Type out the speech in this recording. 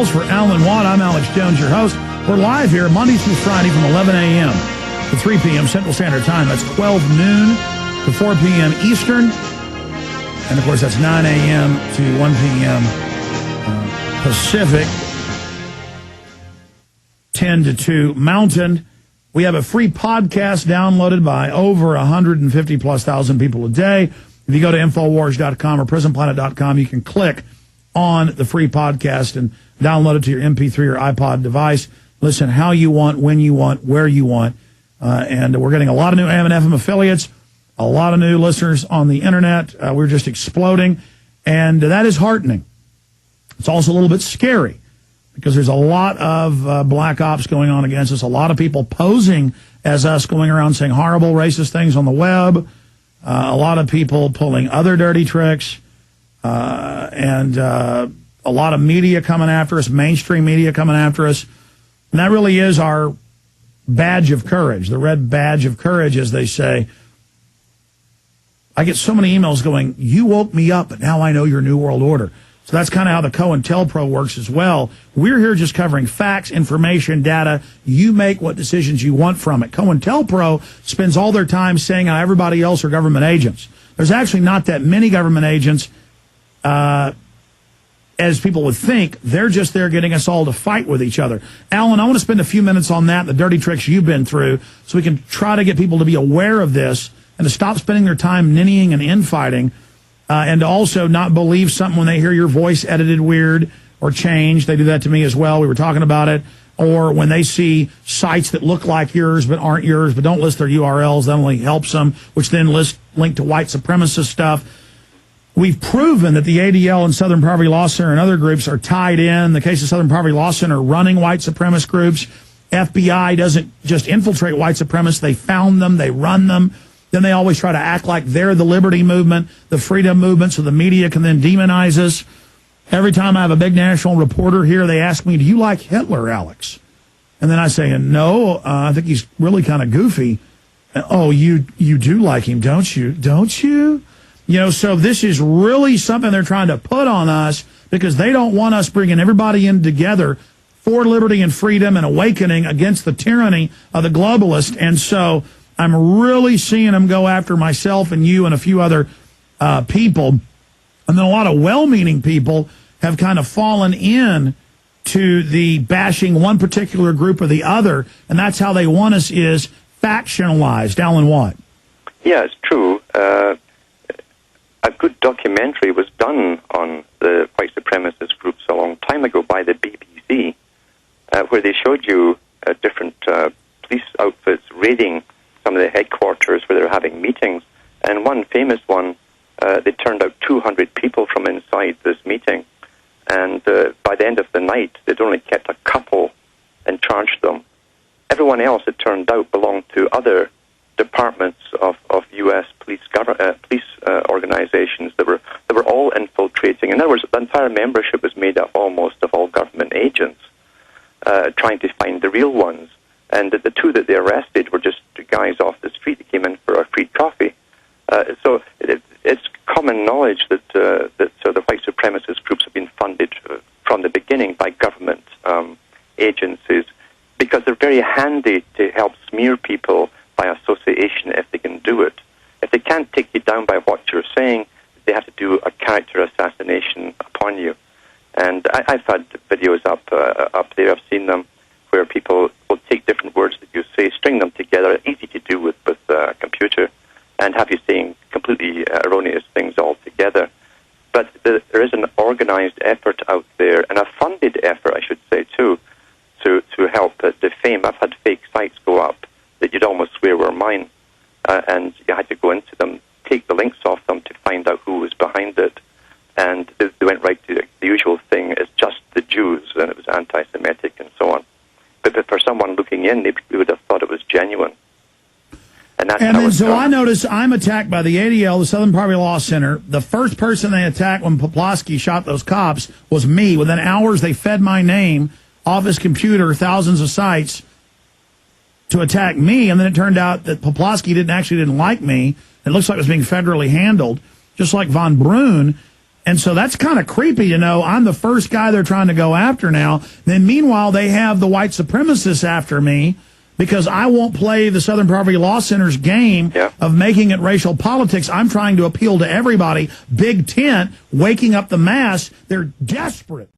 Details for Alan Watt. I'm Alex Jones, your host. We're live here Monday through Friday from 11 a.m. to 3 p.m. Central Standard Time. That's 12 noon to 4 p.m. Eastern. And, of course, that's 9 a.m. to 1 p.m. Pacific. 10 to 2 Mountain. We have a free podcast downloaded by over 150,000+ people a day. If you go to Infowars.com or PrisonPlanet.com, you can click on the free podcast and download it to your MP3 or iPod device. Listen how you want, when you want, where you want. And we're getting a lot of new AM and FM affiliates, a lot of new listeners on the internet. We're just exploding, and that is heartening. It's also a little bit scary because there's a lot of black ops going on against us, a lot of people posing as us going around saying horrible, racist things on the web, a lot of people pulling other dirty tricks, and a lot of media coming after us, mainstream media coming after us. And that really is our badge of courage, the red badge of courage, as they say. I get so many emails going, you woke me up, but now I know your New World Order. So that's kind of how the COINTELPRO works as well. We're here just covering facts, information, data. You make what decisions you want from it. COINTELPRO spends all their time saying how everybody else are government agents. There's actually not that many government agents, as people would think. They're just there getting us all to fight with each other. Alan, I want to spend a few minutes on that, the dirty tricks you've been through, so we can try to get people to be aware of this and to stop spending their time ninnying and infighting. And to also not believe something when they hear your voice edited weird or changed. They do that to me as well. We were talking about it. Or when they see sites that look like yours but aren't yours, but don't list their URLs, that only helps them, which then link to white supremacist stuff. We've proven that the ADL and Southern Poverty Law Center and other groups are tied in. In the case of Southern Poverty Law Center, running white supremacist groups. FBI doesn't just infiltrate white supremacists. They found them. They run them. Then they always try to act like they're the liberty movement, the freedom movement, so the media can then demonize us. Every time I have a big national reporter here, they ask me, do you like Hitler, Alex? And then I say, no, I think he's really kind of goofy. Oh, you do like him, don't you? Don't you? You know, so this is really something they're trying to put on us because they don't want us bringing everybody in together for liberty and freedom and awakening against the tyranny of the globalists. And so I'm really seeing them go after myself and you and a few other people. And then a lot of well-meaning people have kind of fallen in to the bashing one particular group or the other. And that's how they want us, is factionalized. Alan Watt. Yeah, it's true. A good documentary was done on the white supremacist groups a long time ago by the BBC, where they showed you different police outfits raiding some of the headquarters where they're having meetings. And one famous one, they turned out 200 people from inside this meeting. And by the end of the night, they'd only kept a couple and charged them. Everyone else, it turned out, belonged to other departments of U.S. police organizations that were all infiltrating. In other words, the entire membership was made up almost of all government agents, trying to find the real ones. And the two that they arrested were just guys off the street that came in for a free coffee. So it's common knowledge that the white supremacist groups have been funded from the beginning by government agencies because they're very handy to help smear people by association if they can do it. If they can't take you down by what you're saying, they have to do a character assassination upon you. And I've had videos up there, I've seen them, where people will take different words that you say, string them together, easy to do with a computer, and have you saying completely erroneous things altogether. But there is an organized effort out there, and a funded effort, I should say, too, to help defame. I've had fake sites go up that you'd almost swear were mine, and you had to go into them, take the links off them to find out who was behind it. And they went right to the usual thing, it's just the Jews, and it was anti-Semitic and so on. But for someone looking in, they would have thought it was genuine. And then so I notice I'm attacked by the ADL, the Southern Poverty Law Center. The first person they attacked when Poplawski shot those cops was me. Within hours, they fed my name off his computer, thousands of sites, to attack me. And then it turned out that Poplawski didn't like me. It looks like it was being federally handled, just like Von Brunn. And so that's kind of creepy, you know. I'm the first guy they're trying to go after now. Then meanwhile, they have the white supremacists after me because I won't play the Southern Poverty Law Center's game of making it racial politics. I'm trying to appeal to everybody. Big tent, waking up the mass. They're desperate.